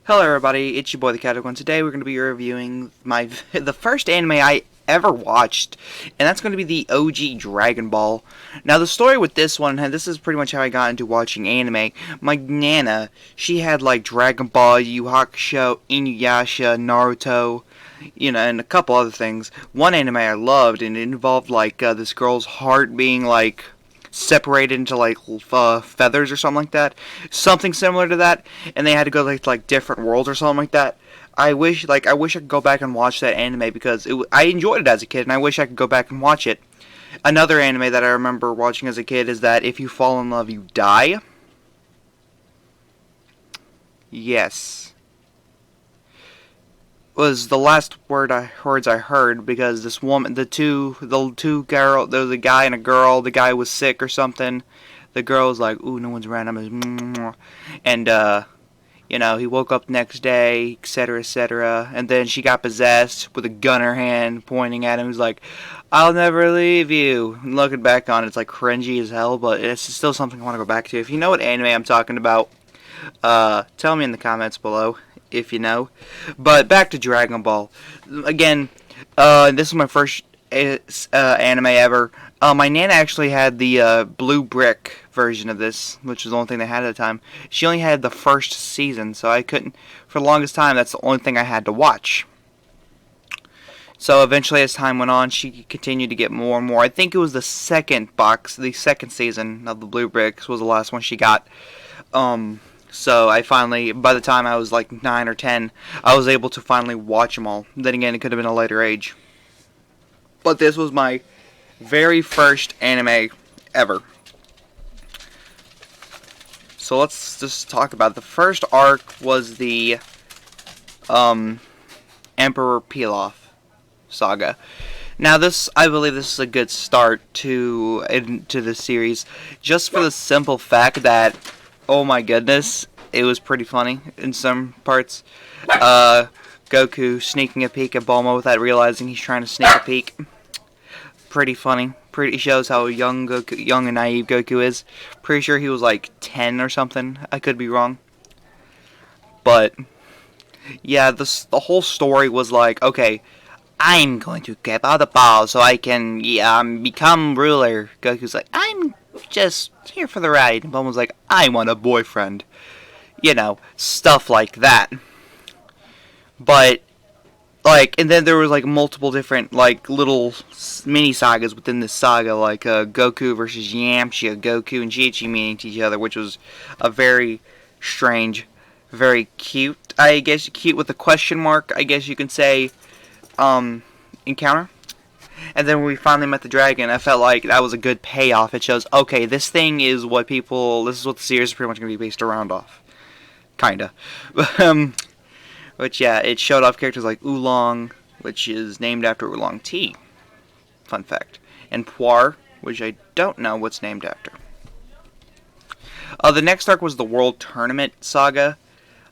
Hello everybody, it's your boy the Catagon, and today we're going to be reviewing the first anime I ever watched, and that's going to be the OG Dragon Ball. Now the story with this one, and this is pretty much how I got into watching anime. My nana, she had like Dragon Ball, Yu Yu Hakusho, Inuyasha, Naruto, and a couple other things. One anime I loved, and it involved like this girl's heart being like separated into like feathers or something like that, something similar to that, and they had to go like different worlds or something like that. I wish I could go back and watch that anime because I enjoyed it as a kid, and I wish I could go back and watch it. Another anime that I remember watching as a kid is that If You Fall in Love, You Die. Yes, was the last words I heard because this woman, the two girl, there was a guy and a girl. The guy was sick or something. The girl was like, "Ooh, no one's around." And he woke up the next day, etc., etc. And then she got possessed with a gun in her hand, pointing at him. He was like, "I'll never leave you." And looking back on it, it's like cringy as hell, but it's still something I want to go back to. If you know what anime I'm talking about, tell me in the comments below if you know. But back to Dragon Ball. Again, this is my first anime ever. My nana actually had the blue brick version of this, which was the only thing they had at the time. She only had the first season, so I couldn't, for the longest time, that's the only thing I had to watch. So eventually, as time went on, she continued to get more and more. I think it was the second season of the blue bricks was the last one she got. So I finally, by the time I was like 9 or 10, I was able to finally watch them all. Then again, it could have been a later age. But this was my very first anime ever. So let's just talk about it. The first arc was the Emperor Pilaf saga. Now I believe this is a good start to the series, just for the simple fact that, oh my goodness, it was pretty funny in some parts. Goku sneaking a peek at Bulma without realizing he's trying to sneak a peek. Pretty funny. Pretty shows how young and naive Goku is. Pretty sure he was like 10 or something. I could be wrong. But yeah, the whole story was like, okay, I'm going to get all the balls so I can become ruler. Goku's like, I'm just here for the ride. And Bulma's like, I want a boyfriend. Stuff like that. But and then there was like multiple different like little mini sagas within this saga, like Goku versus Yamcha, Goku and Chi meeting each other, which was a very strange, very cute, I guess, cute with a question mark, I guess you can say, encounter. And then when we finally met the dragon, I felt like that was a good payoff. It shows, okay, this is what the series is pretty much going to be based around off. Kinda. Which, yeah, it showed off characters like Oolong, which is named after Oolong tea. Fun fact. And Poire, which I don't know what's named after. The next arc was the World Tournament saga.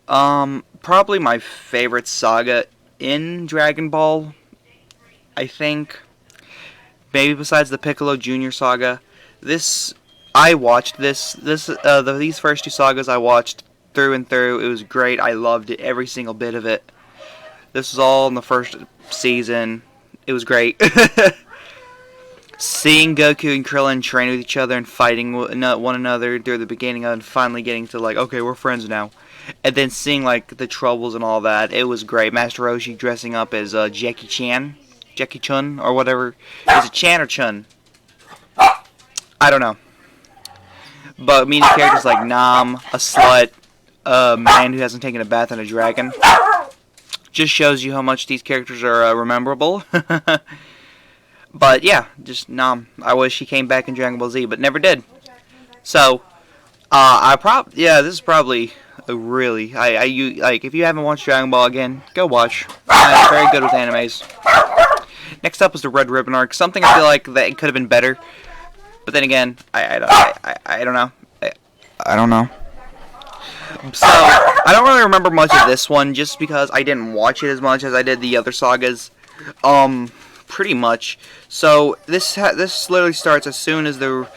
Probably my favorite saga in Dragon Ball, I think. Maybe besides the Piccolo Jr. saga. I watched these first two sagas I watched through and through. It was great. I loved it, every single bit of it. This was all in the first season. It was great. Seeing Goku and Krillin train with each other and fighting one another through the beginning and finally getting to like, okay, we're friends now. And then seeing like the troubles and all that, it was great. Master Roshi dressing up as Jackie Chun, or whatever. Is it Chan or Chun? I don't know. But meeting characters like Nam, a slut, a man who hasn't taken a bath, and a dragon, just shows you how much these characters are rememberable. But yeah, just Nam. I wish he came back in Dragon Ball Z, but never did. So, this is probably a really, if you haven't watched Dragon Ball again, go watch. It's very good with animes. Next up was the Red Ribbon arc. Something I feel like that it could have been better, but then again, I don't know. I don't know. So, I don't really remember much of this one, just because I didn't watch it as much as I did the other sagas. Pretty much. So, this literally starts as soon as the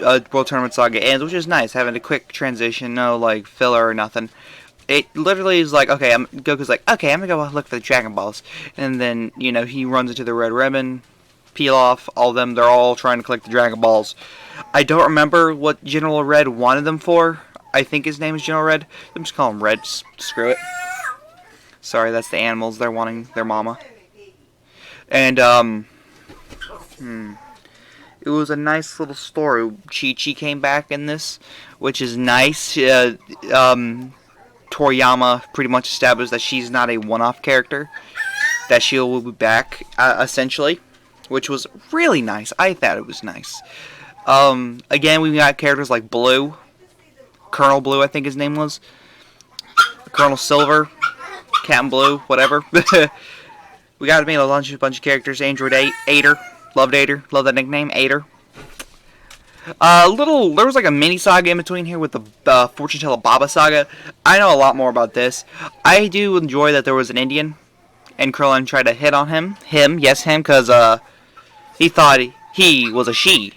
World Tournament saga ends, which is nice, having a quick transition, no, like, filler or nothing. it literally is like, okay, Goku's like, okay, I'm gonna go look for the Dragon Balls, and then he runs into the Red Ribbon, Pilaf, all of them. They're all trying to collect the Dragon Balls. I don't remember what General Red wanted them for. I think his name is General Red. I'm just calling him Red. Screw it. Sorry, that's the animals. They're wanting their mama. And it was a nice little story. Chi-Chi came back in this, which is nice. Toriyama pretty much established that she's not a one-off character, that she will be back, essentially, which was really nice. I thought it was nice. Again, we got characters like Blue, Colonel Blue, I think his name was, Colonel Silver, Captain Blue, whatever. We got to meet a bunch of characters. Android 8, Ader, loved Ader, love that nickname, Ader. There was like a mini saga in between here with the Fortune Teller Baba saga. I know a lot more about this. I do enjoy that there was an Indian, and Krillin tried to hit on him, because he thought he was a she.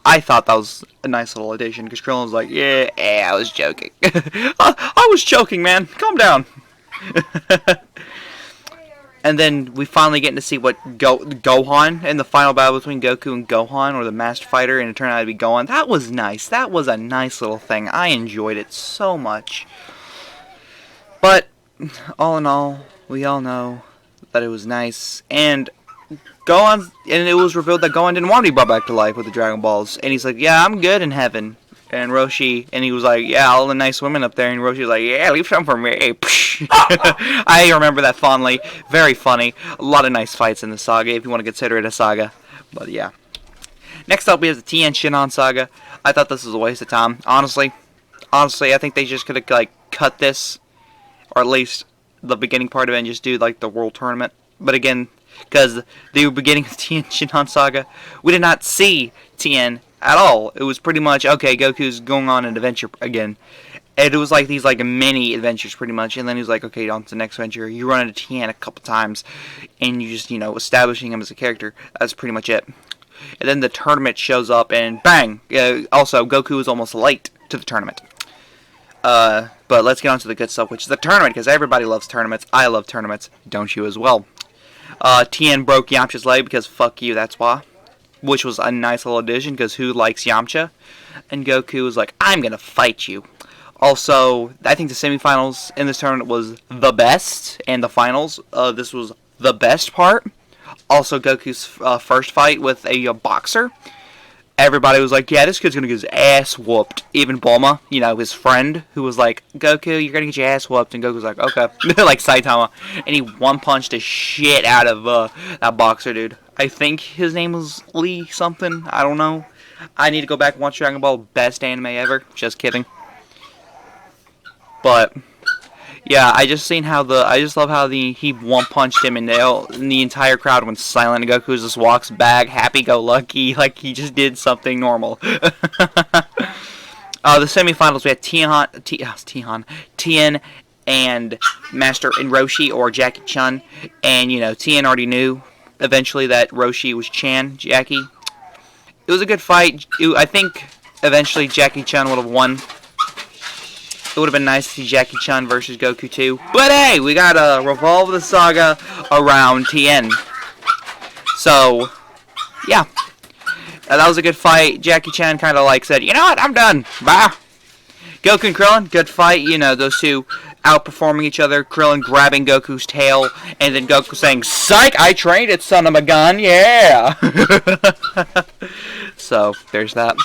I thought that was a nice little addition, because Krillin was like, yeah, I was joking. I was joking, man. Calm down. And then we finally get to see what Gohan in the final battle between Goku and Gohan, or the Master Fighter, and it turned out to be Gohan. That was nice. That was a nice little thing. I enjoyed it so much. But all in all, we all know that it was nice. And it was revealed that Gohan didn't want to be brought back to life with the Dragon Balls. And he's like, yeah, I'm good in heaven. And Roshi, and he was like, yeah, all the nice women up there. And Roshi was like, yeah, leave some for me. I remember that fondly. Very funny. A lot of nice fights in the saga, if you want to consider it a saga. But yeah. Next up, we have the Tien Shinhan saga. I thought this was a waste of time. Honestly, I think they just could have cut this, or at least the beginning part of it, and just do the World Tournament. But again, because the beginning of the Tien Shinhan saga, we did not see Tien at all. It was pretty much, okay, Goku's going on an adventure again. And it was like these mini adventures pretty much. And then he was like, okay, on to the next adventure. You run into Tien a couple times. And you just, establishing him as a character. That's pretty much it. And then the tournament shows up and bang! Also, Goku is almost late to the tournament. But let's get on to the good stuff, which is the tournament. Because everybody loves tournaments. I love tournaments. Don't you as well? Tien broke Yamcha's leg because fuck you, that's why. Which was a nice little addition, because who likes Yamcha? And Goku was like, I'm going to fight you. Also, I think the semifinals in this tournament was the best, and the finals, this was the best part. Also, Goku's first fight with a boxer. Everybody was like, yeah, this kid's going to get his ass whooped. Even Bulma, his friend, who was like, Goku, you're going to get your ass whooped. And Goku's like, okay. Like Saitama. And he one-punched the shit out of that boxer, dude. I think his name was Lee something. I don't know. I need to go back and watch Dragon Ball. Best anime ever. Just kidding. But yeah, I just love how he one punched him, and the entire crowd went silent. And Goku just walks back, happy-go-lucky, like he just did something normal. The semifinals, we had Tien and Master and Roshi, or Jackie Chun, and Tien already knew eventually that Roshi was Jackie. It was a good fight. I think eventually Jackie Chun would have won. It would have been nice to see Jackie Chun versus Goku too. But hey, we gotta revolve the saga around Tien. So, yeah. That was a good fight. Jackie Chan kind of said, you know what, I'm done. Bye. Goku and Krillin, good fight. Those two outperforming each other. Krillin grabbing Goku's tail, and then Goku saying, psych, I trained it, son of a gun, yeah. So, there's that.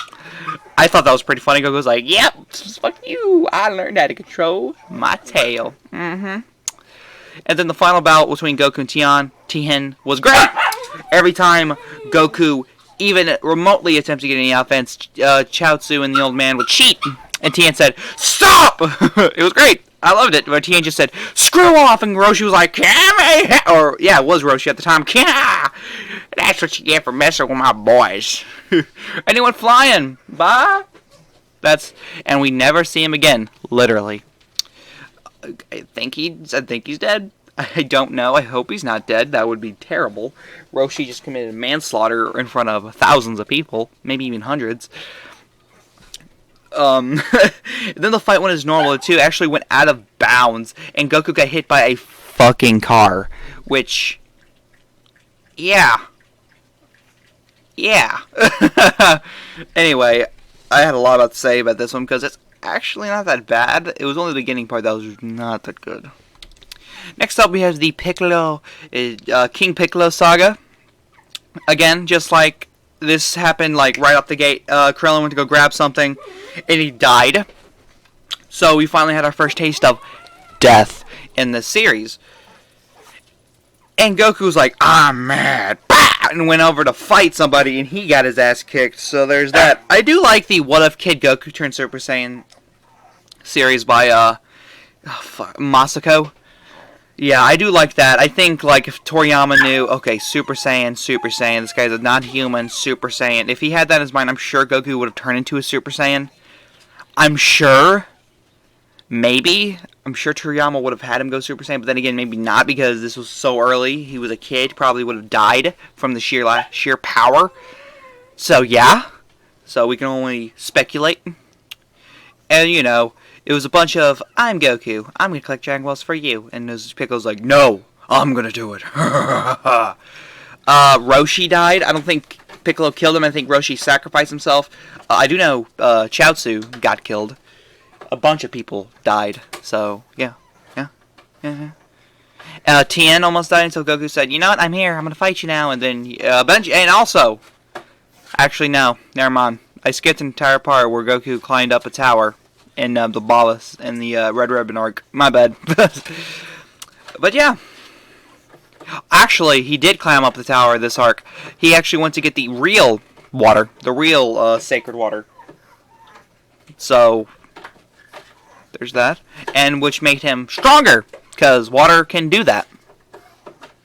I thought that was pretty funny. Goku was like, yep, fuck you. I learned how to control my tail. And then the final bout between Goku and Tien was great. Every time Goku even remotely attempted to get any offense, Chaozu and the old man would cheat. And Tien said, stop! It was great. I loved it. But Tien just said, screw off. And Roshi was like, or, yeah, it was Roshi at the time. That's what you get for messing with my boys. And he went flying. Bye. And we never see him again. Literally. I think he's dead. I don't know. I hope he's not dead. That would be terrible. Roshi just committed manslaughter in front of thousands of people. Maybe even hundreds. Then the fight went as normal. The two actually went out of bounds, and Goku got hit by a fucking car. Which, yeah. Yeah. Anyway, I had a lot about to say about this one because it's actually not that bad. It was only the beginning part that was not that good. Next up, we have the King Piccolo Saga. Again, just like this happened, like right off the gate, Krillin went to go grab something, and he died. So we finally had our first taste of death in this series. And Goku's like, I'm mad, and went over to fight somebody, and he got his ass kicked. So there's that. I do like the What If Kid Goku turned Super Saiyan series by Masako. Yeah, I do like that. I think, like, if Toriyama knew, okay, Super Saiyan, this guy's a non-human Super Saiyan. If he had that in his mind, I'm sure Goku would have turned into a Super Saiyan. I'm sure. Maybe. I'm sure Toriyama would have had him go Super Saiyan, but then again, maybe not, because this was so early. He was a kid, probably would have died from the sheer power. So, yeah. So, we can only speculate. And, you know, it was a bunch of, I'm Goku, I'm going to collect Dragon Balls for you. And Piccolo's like, no, I'm going to do it. Roshi died. I don't think Piccolo killed him. I think Roshi sacrificed himself. I do know Chaozu got killed. A bunch of people died. So, yeah. Tien almost died until Goku said, you know what, I'm here, I'm going to fight you now. And then, and also, actually, no, never mind. I skipped an entire part where Goku climbed up a tower in the Ballast and the Red Ribbon arc. My bad. But yeah. Actually, he did climb up the tower this arc. He actually went to get the real water. The real sacred water. So, there's that. And which made him stronger. Because water can do that.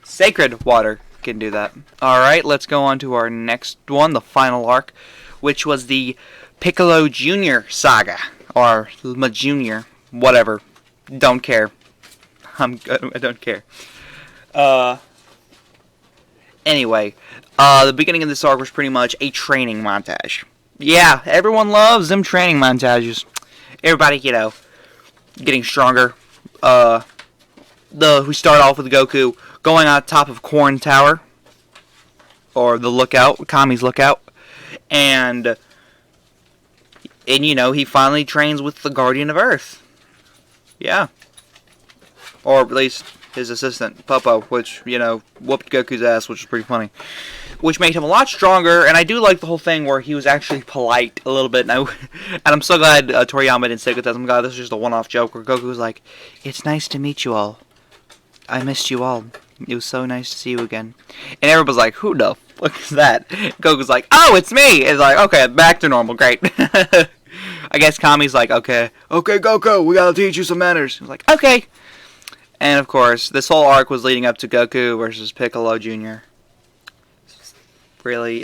Sacred water can do that. Alright, let's go on to our next one. The final arc. Which was the Piccolo Jr. saga. Or Junior, whatever. Don't care. I don't care. Anyway, the beginning of this arc was pretty much a training montage. Yeah, everyone loves them training montages. Everybody, you know, getting stronger. We start off with Goku going on top of Corn Tower, or the lookout, Kami's lookout, and you know, he finally trains with the Guardian of Earth. Yeah. Or at least his assistant, Popo, which, you know, whooped Goku's ass, which was pretty funny. Which made him a lot stronger, and I do like the whole thing where he was actually polite a little bit. And I'm so glad Toriyama didn't stick with this. I'm glad this is just a one-off joke where Goku was like, it's nice to meet you all. I missed you all. It was so nice to see you again. And everybody's like, who the fuck is that? Goku's like, oh, it's me! It's like, okay, back to normal, great. I guess Kami's like, okay, Goku, we gotta teach you some manners. He's like, okay. And of course, this whole arc was leading up to Goku versus Piccolo Jr. Really,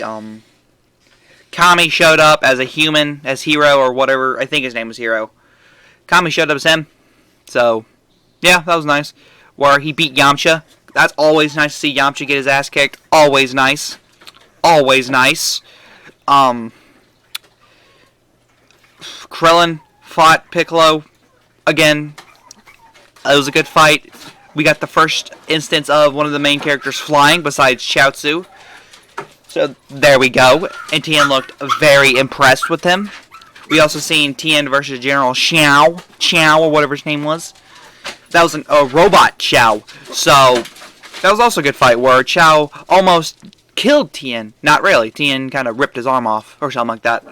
Kami showed up as a human, as Hero, or whatever. I think his name was Hero. Kami showed up as him. So, yeah, that was nice. Where he beat Yamcha. That's always nice to see Yamcha get his ass kicked. Always nice. Always nice. Krillin fought Piccolo. Again, it was a good fight. We got the first instance of one of the main characters flying besides Chaozu. So, there we go. And Tien looked very impressed with him. We also seen Tien versus General Xiao, or whatever his name was. That was a robot Xiao. So, that was also a good fight where Xiao almost killed Tien. Not really. Tien kind of ripped his arm off or something like that.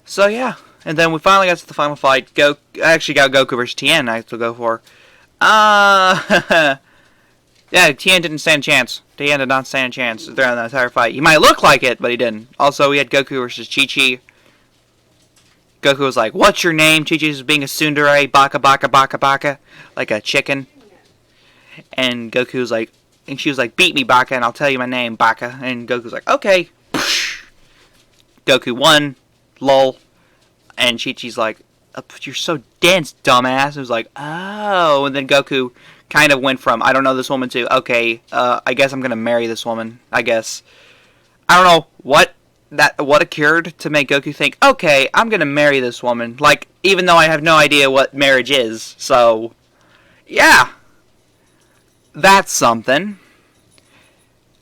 So, yeah. And then we finally got to the final fight. I actually got Goku versus Tien I have to go for. Yeah, Tien didn't stand a chance. Tien did not stand a chance during the entire fight. He might look like it, but he didn't. Also, we had Goku versus Chi-Chi. Goku was like, what's your name? Chi-Chi was being a tsundere, baka baka baka baka, like a chicken. And Goku was like, and she was like, beat me, Baka, and I'll tell you my name, Baka. And Goku was like, okay. Goku won, lol. And Chi-Chi's like, you're so dense, dumbass. It was like, oh. And then Goku kind of went from, I don't know this woman, to, okay, I guess I'm going to marry this woman, I guess. I don't know what what occurred to make Goku think, okay, I'm gonna marry this woman. Like, even though I have no idea what marriage is. So, yeah. That's something.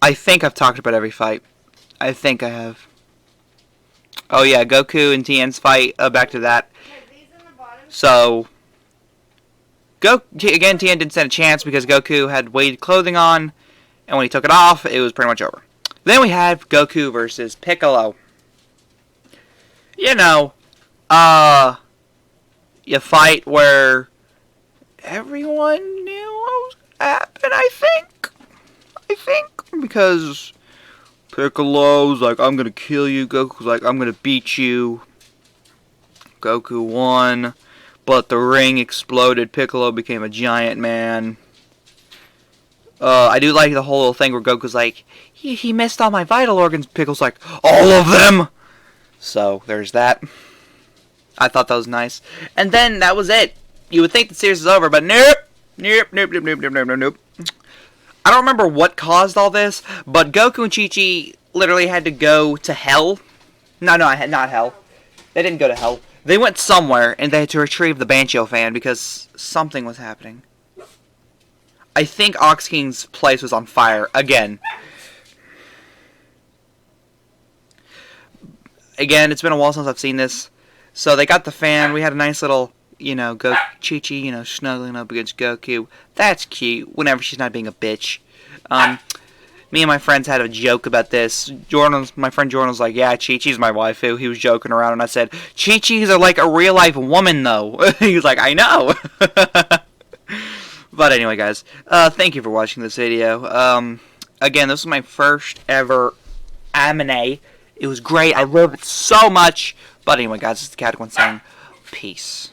I think I've talked about every fight. I think I have. Oh yeah, Goku and Tien's fight. Back to that. So, again, Tien didn't stand a chance because Goku had weighted clothing on, and when he took it off, it was pretty much over. Then we had Goku versus Piccolo. You know, a fight where everyone knew what was going to happen, I think, because Piccolo's like, I'm going to kill you, Goku's like, I'm going to beat you. Goku won, but the ring exploded, Piccolo became a giant man. I do like the whole thing where Goku's like, he missed all my vital organs. Piccolo's like, all of them! So, there's that. I thought that was nice. And then, that was it. You would think the series is over, but nope. Nope. I don't remember what caused all this, but Goku and Chi-Chi literally had to go to hell. No, not hell. They didn't go to hell. They went somewhere, and they had to retrieve the Bancho fan because something was happening. I think Ox King's place was on fire again. Again, it's been a while since I've seen this. So they got the fan. We had a nice little, Chi-Chi, snuggling up against Goku. That's cute, whenever she's not being a bitch. Me and my friends had a joke about this. My friend Jordan was like, yeah, Chi-Chi's my waifu. He was joking around, and I said, Chi-Chi's are like a real-life woman, though. He was like, I know. But anyway, guys, thank you for watching this video. Again, this was my first ever anime. It was great. I loved it so much. But anyway, guys, this is the Cat saying peace.